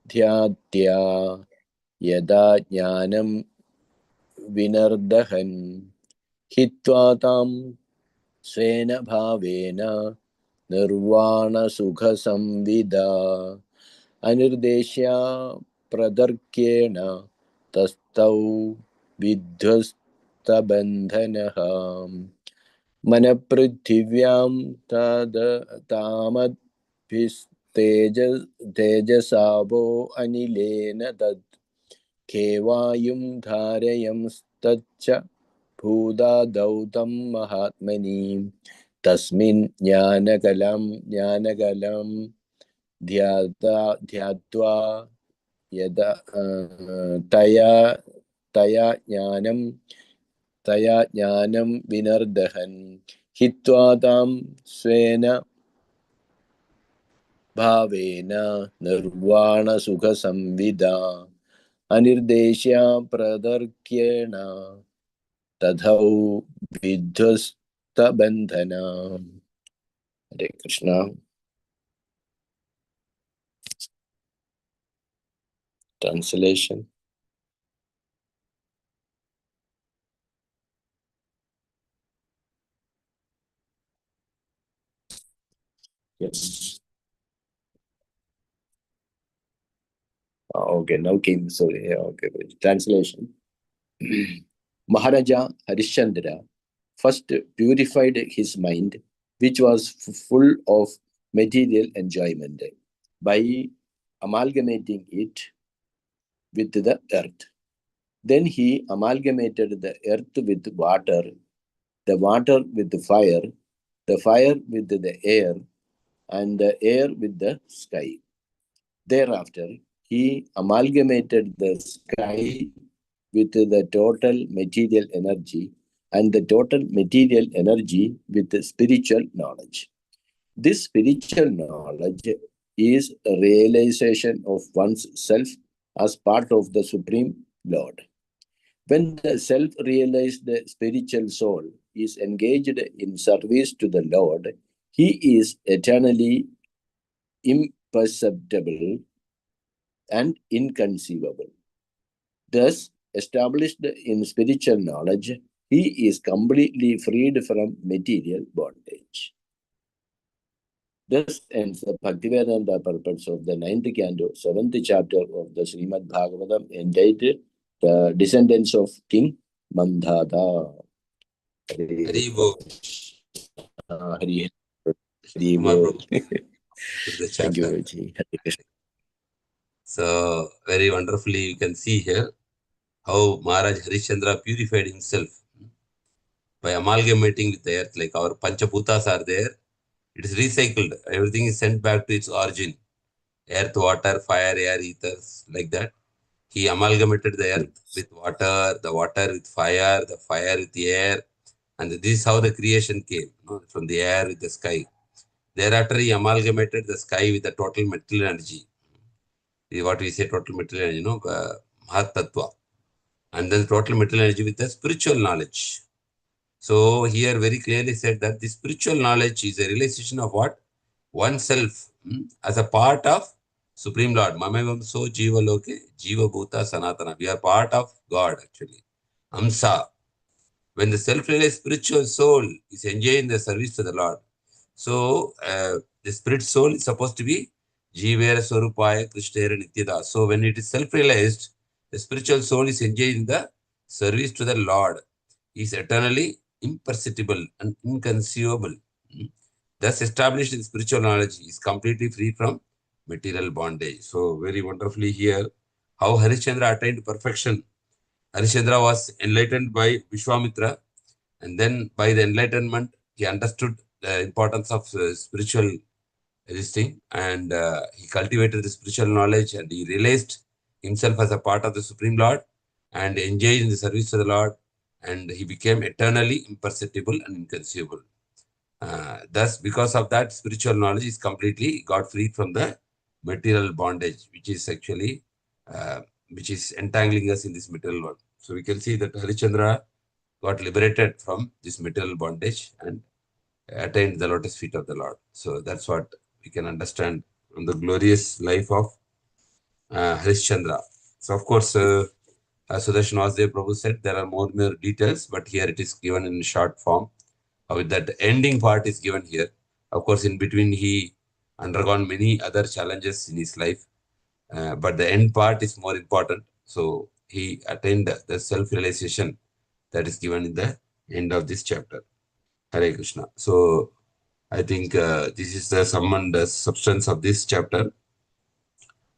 dhyatya yada jnanam vinardahan hitva tam svena bhavena nirvana sukha samvida anirdeshya pradarkyena tastau vidhvasta bandhanaha manaprithivyam tamadbhistejasavo anilena tad khevayum dharayam staccha bhudadautam mahatmani tasmin jnanakalam dhyatva yada taya jnanam vinardahan hitva tam svena bhavena nirvana sukha samvida anirdeshya pradarkyena tadhau vidhvasta bandhana. Hare Krishna. Translation. Yes. Okay, now came, sorry, okay, translation. Maharaja Harishchandra first purified his mind, which was full of material enjoyment, by amalgamating it with the earth. Then he amalgamated the earth with water, the water with the fire with the air, and the air with the sky. Thereafter, he amalgamated the sky with the total material energy and the total material energy with the spiritual knowledge. This spiritual knowledge is a realization of one's self as part of the Supreme Lord. When the self-realized spiritual soul is engaged in service to the Lord, he is eternally imperceptible and inconceivable. Thus, established in spiritual knowledge, he is completely freed from material bondage. Thus ends the Bhaktivedanta purpose of the 9th Canto, 7th chapter of the Srimad Bhagavatam, entitled The Descendants of King Mandhata. Haribo. Hari Thank you, Ji. So very wonderfully you can see here how Maharaj Harishchandra purified himself by amalgamating with the earth, like our Panchabhutas are there. It is recycled. Everything is sent back to its origin. Earth, water, fire, air, ethers, like that. He amalgamated the earth with water, the water with fire, the fire with the air. And this is how the creation came, from the air with the sky. Thereafter, he amalgamated the sky with the total material energy. This is what we say total material energy, Mahat Tattva. And then total material energy with the spiritual knowledge. So here very clearly said that the spiritual knowledge is a realization of what? Oneself as a part of Supreme Lord. Mamavam so jiva loke, jiva bhuta sanatana. We are part of God actually. Amsa. When the self-realized spiritual soul is enjoying the service to the Lord. So the spirit soul is supposed to be Jivera Swarupaya Krishnera Nityada. So when it is self-realized, the spiritual soul is enjoying the service to the Lord. He is eternally imperceptible and inconceivable. Thus established in spiritual knowledge, is completely free from material bondage. So very wonderfully here, how Harishchandra attained perfection. Harishchandra was enlightened by Vishwamitra, and then by the enlightenment, he understood the importance of spiritual this thing, and he cultivated the spiritual knowledge, and he realized himself as a part of the Supreme Lord and engaged in the service of the Lord, and he became eternally imperceptible and inconceivable. Thus, because of that, spiritual knowledge is completely got freed from the material bondage, which is actually which is entangling us in this material world. So we can see that Harishchandra got liberated from this material bondage and attained the lotus feet of the Lord. So that's what we can understand from the glorious life of Harishchandra. So of course, as Sudarshan Vasudev Prabhu said, there are more details, but here it is given in short form. With that ending part is given here. Of course, in between he undergone many other challenges in his life, but the end part is more important. So he attained the self-realization that is given in the end of this chapter. Hare Krishna. So I think this is the sum and the substance of this chapter.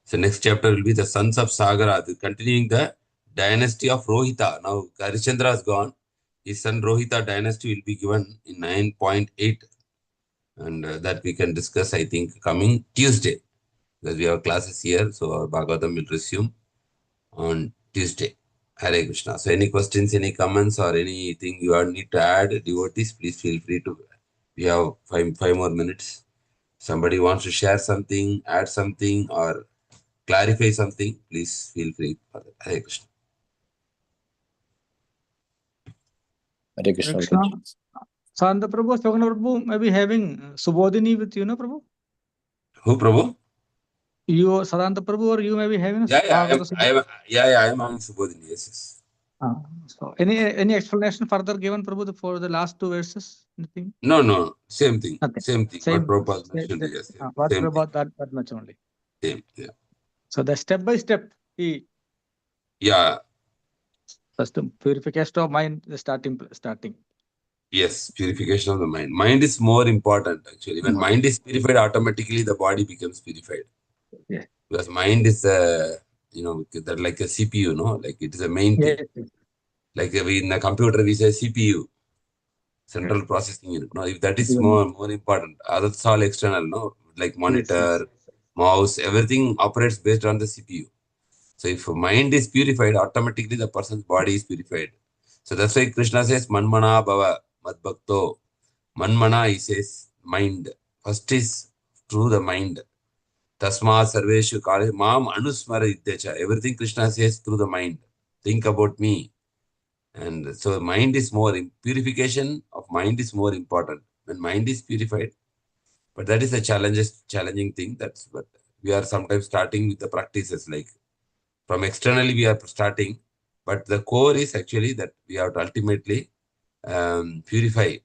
So next chapter will be the sons of Sagara, continuing the dynasty of Rohita. Now Harishchandra is gone. His son Rohita dynasty will be given in 9.8, and that we can discuss, I think, coming Tuesday, because we have classes here. So our Bhagavatam will resume on Tuesday. Hare Krishna. So any questions, any comments, or anything you need to add, devotees, please feel free to. We have five more minutes. Somebody wants to share something, add something, or clarify something, please feel free. Hare Krishna. Hare Krishna. Krishna. Santa Prabhu, Shogana Prabhu may be having Subodhini with you, no Prabhu? Who, Prabhu? You, Sadanta Prabhu, or you may be having I am on Subodhini, yes. So any explanation further given, Prabhu, for the last two verses? Anything? No, same thing. Okay. Same thing. Same. What Prabhupada mentioned, yes. What Same about that much only? Same, yeah. So the step by step, first purification of mind, the starting. Yes, purification of the mind. Mind is more important actually. When mind is purified, automatically the body becomes purified. Yeah. Because mind is that like a CPU, no? Like it is a main thing. Yes. Like in a computer, we say CPU, central processing unit. No, if that is more important, others all external, no? Like monitor, mouse, everything operates based on the CPU. So if mind is purified, automatically the person's body is purified. So that's why Krishna says, Manmana Bhava Madbhakto. Manmana, he says, mind. First is through the mind. Tasma Sarveshu Kale Mam Anusmara Idyacha. Everything Krishna says through the mind. Think about me. And so mind is purification of mind is more important. When mind is purified, but that is a challenging thing. But we are sometimes starting with the practices like from externally we are starting, but the core is actually that we have to ultimately purify.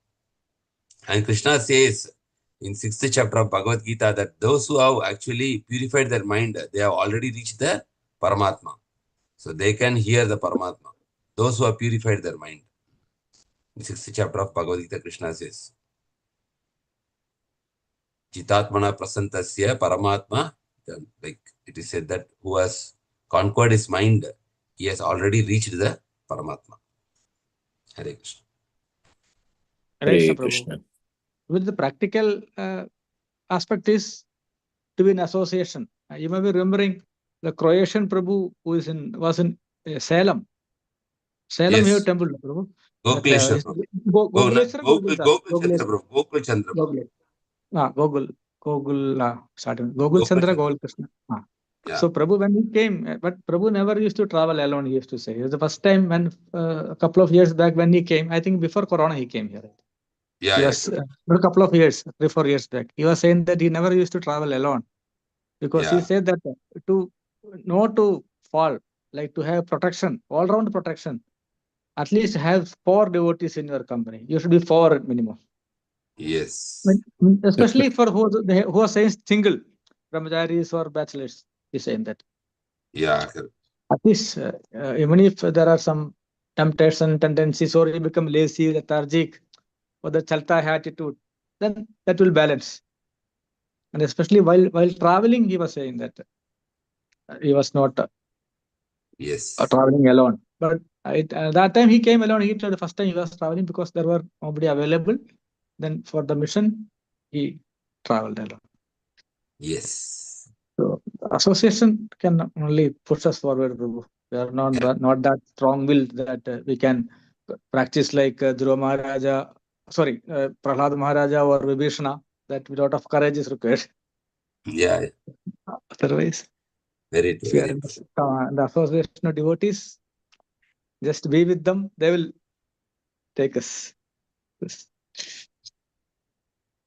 And Krishna says in 6th chapter of Bhagavad Gita that those who have actually purified their mind, they have already reached the Paramatma. So they can hear the Paramatma. Those who have purified their mind. In 6th chapter of Bhagavad Gita, Krishna says, Jitatmana prasantasya Paramatma. Like it is said that who has conquered his mind, he has already reached the Paramatma. Hare Krishna. Hare Krishna. with the practical aspect is to be in association. You may be remembering the Croatian Prabhu who was in Salem. Salem, Yes. here temple, Prabhu. Gokuleshwar Prabhu. Goguleshwar, Gokul Chandra Prabhu. Gogul Chandra, Gogul Krishna. Yeah. So Prabhu, when he came, but Prabhu never used to travel alone, he used to say. It was the first time when, a couple of years back when he came, I think before Corona he came here. Yeah. Yes, a couple of years, 3-4 years back. He was saying that he never used to travel alone because he said that to not to fall, like to have protection, all round protection, at least have 4 devotees in your company. You should be 4 minimum. Yes. Especially for who are saying single, brahmacharis or bachelors, he's saying that. Yeah. At least, even if there are some temptation, tendencies, or you become lazy, lethargic, or the chalta attitude, then that will balance. And especially while traveling, he was saying that he was not traveling alone. But that time he came alone. He told the first time he was traveling because there were nobody available. Then for the mission, he traveled alone. Yes. So association can only push us forward, Prabhu. We are not that strong-willed that we can practice like Dhruva Maharaja, Prahlad Maharaja or Vibhishana. That a lot of courage is required. Yeah. Otherwise, very true. if we are in the association of devotees, just be with them. They will take us.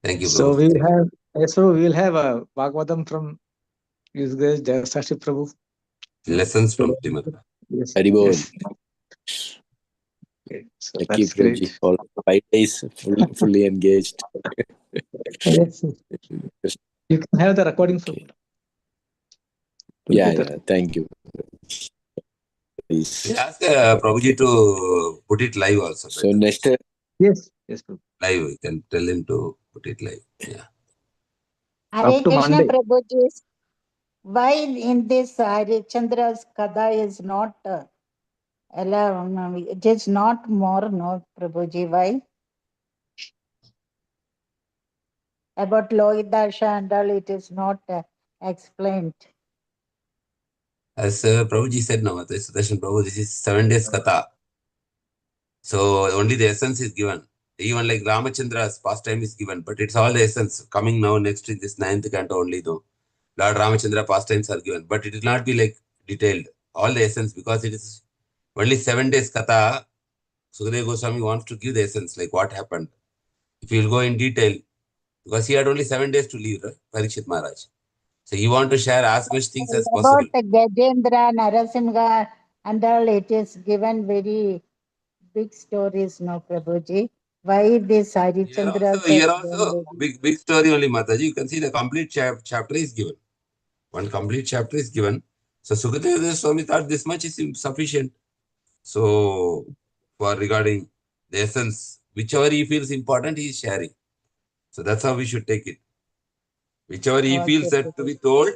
Thank you, Prabhu. So we will have a Bhagavatam from His Grace Jayasashi Prabhu. Lessons from Srimad. Yes. Haribol. Yes. Okay, so Lucky that's great. All 5 days fully engaged. Yes. You can have the recording for Yeah, thank you. Please. Ask Prabhuji to put it live also. So next. Yes, Prabhu. Live, you can tell him to put it live. Yeah. Hare Krishna Prabhuji, why in this Harichandra's Kada is not it is not more, no, Prabhuji, why? About Lohidasha and all, it is not explained. As Prabhuji said now, Sudarshan Prabhu, this is 7 days Katha. So only the essence is given. Even like Ramachandra's pastime is given, but it's all the essence coming now next in this 9th canto only though. Lord Ramachandra pastimes are given, but it will not be like detailed. All the essence, because it is only 7 days Katha. Sukadeva Goswami wants to give the essence, like what happened. If you will go in detail, because he had only 7 days to leave, right? Parikshit Maharaj. So he want to share as much things as possible. About Gajendra, Narasimha and all, it is given very big stories, no, Prabhuji. Why this Harichandra? Here also big story only, Mataji. You can see the complete chapter is given. One complete chapter is given. So Sukadeva Swami thought this much is sufficient. So for regarding the essence, whichever he feels important, he is sharing. So that's how we should take it. Whichever he feels that to be told,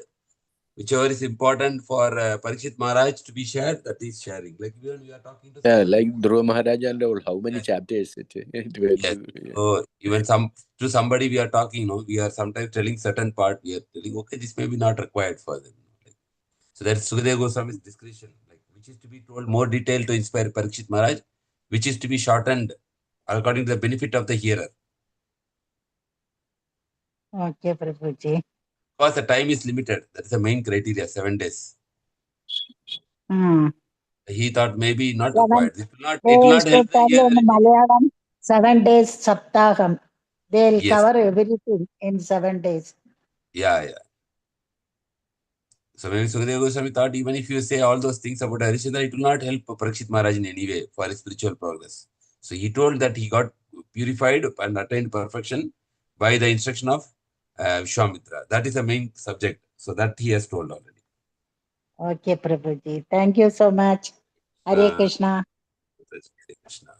whichever is important for Parikshit Maharaj to be shared, that is sharing. Like when we are talking to somebody. Like Dhruva Maharaja and all, how many chapters it will yes. So even to somebody we are talking, we are sometimes telling certain part, we are telling, okay, this may be not required for them. So that's Sukadeva Goswami's discretion, like which is to be told more detail to inspire Parikshit Maharaj, which is to be shortened according to the benefit of the hearer. Okay, Prabhuji. Because the time is limited. That is the main criteria, 7 days. He thought maybe not required. It will not help the hearer. In Malayalam, 7 days Saptaham. They'll Yes. cover everything in 7 days. Yeah. So maybe Sukadeva Goswami thought even if you say all those things about Harishchandra, it will not help Parikshit Maharaj in any way for his spiritual progress. So he told that he got purified and attained perfection by the instruction of Vishwamitra. That is the main subject. So that he has told already. Okay, Prabhuji. Thank you so much. Hare Krishna. Hare Krishna.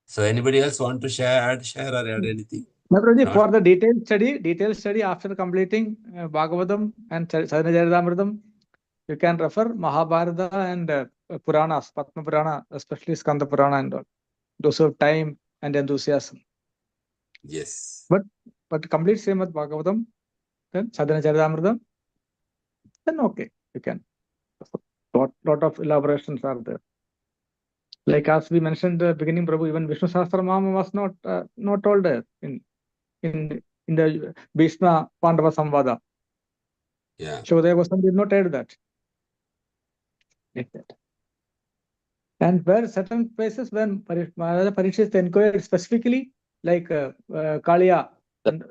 So anybody else want to share or add anything? No, Prabhuji, for the detailed study after completing Bhagavatam and Sadhana you can refer Mahabharata and Puranas, Padma Purana, especially Skanda Purana and all. Those who have time and enthusiasm. Yes. But complete Srimad Bhagavatam, then Sadhana Charitamrita, then okay, you can. Lot of elaborations are there. Like as we mentioned in the beginning, Prabhu, even Vishnu Sahasranama was not told in the Bhishma Pandava Samvada. Yeah. Shukadeva Goswami did not add that. Like that. And where certain places when Maharaja Parikshit inquired specifically, like Kaliya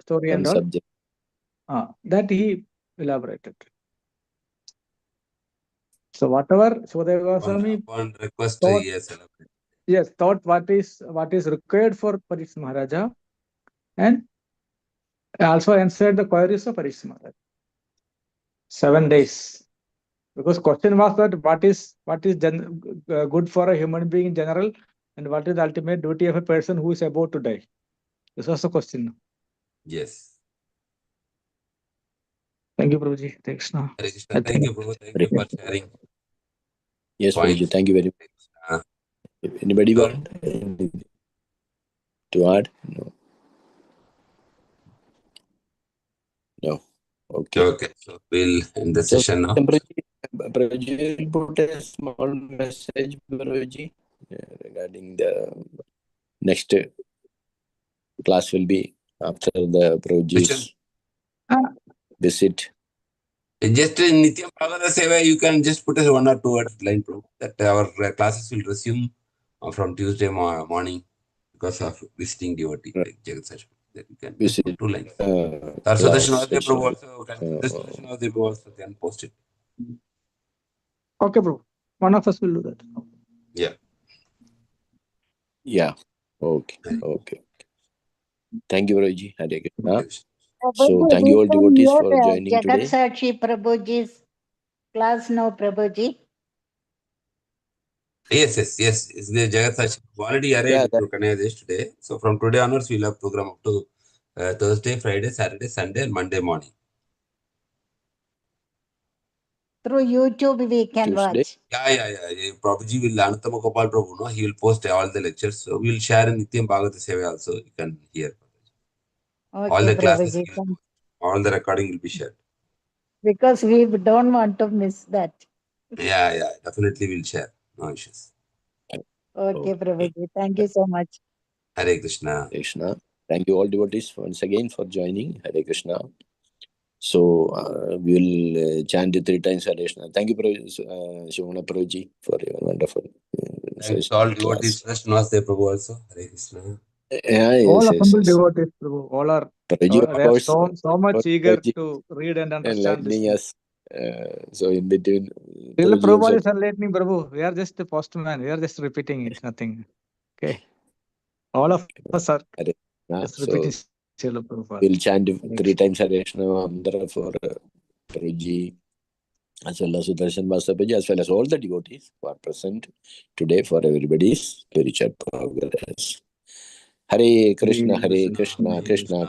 story and all, subject. that he elaborated. So whatever Shukadeva Goswami Upon request, thought, yes. yes, thought what is required for Parikshit Maharaja, and also answered the queries of Parikshit Maharaja. 7 days. Because question was that what is good for a human being in general, and what is the ultimate duty of a person who is about to die? This was the question. Yes. Thank you, Prabhuji. Thanks. Now, Thank you, Prabhu. Thank you for sharing. Yes, Point. Prabhuji, thank you very much. Anybody want to add? No. Okay. Okay. So we'll end the session now. Prabhuji will put a small message, Prabhuji, regarding the next class will be after the Prabhuji's visit. Just in Nityam Bhagavata Seva, you can just put a 1 or 2 words line, Prabhu, that our classes will resume from Tuesday morning because of visiting devotee, like Jagat Sachma. That you can just put 2 lines. Saraswati Prabhu also can post it. Okay, bro. One of us will do that. Yeah. Yeah. Okay. Okay. Thank you, Prabhuji. Hare Krishna. So Prabhuji, thank you all we can devotees hear, for joining Jagat today. Sakshi Prabhuji's class now, Prabhuji. Yes. It's the Jagat Sachma already arrived to Kanyadesh today. So from today onwards, we'll have program up to Thursday, Friday, Saturday, Sunday, and Monday morning. Through YouTube, we can watch. Yeah. Prabhuji will, Anantama Gopal Prabhu, no? He will post all the lectures. So we'll share in Nityam Bhagavata Seva also. You can hear. Okay, All the classes, Prabhuji. all the recording will be shared. Because we don't want to miss that. Yeah. Definitely we'll share. No issues. Okay, Prabhuji. Thank you so much. Hare Krishna. Hare Krishna. Thank you all devotees once again for joining. Hare Krishna. So we will chant 3 times Hare Krishna. Thank you, Shivana Prabhuji, for your wonderful Thanks all devotees. First Namaste Prabhu also. Hare Krishna. All assembled devotees, Prabhu, all are Prabhuji, they are so much eager Prabhuji to read and understand enlightening this. us. So in between, Prabhupada is enlightening, Prabhu. We are just the postman. We are just repeating it. Nothing. Okay. All of us are just repeating. We'll chant 3 times Hare Krishna Mantra for Prabhuji, as well as Sudarshan Master Prabhuji, as well as all the devotees who are present today for everybody's spiritual progress. Hare Krishna, Krishna Krishna.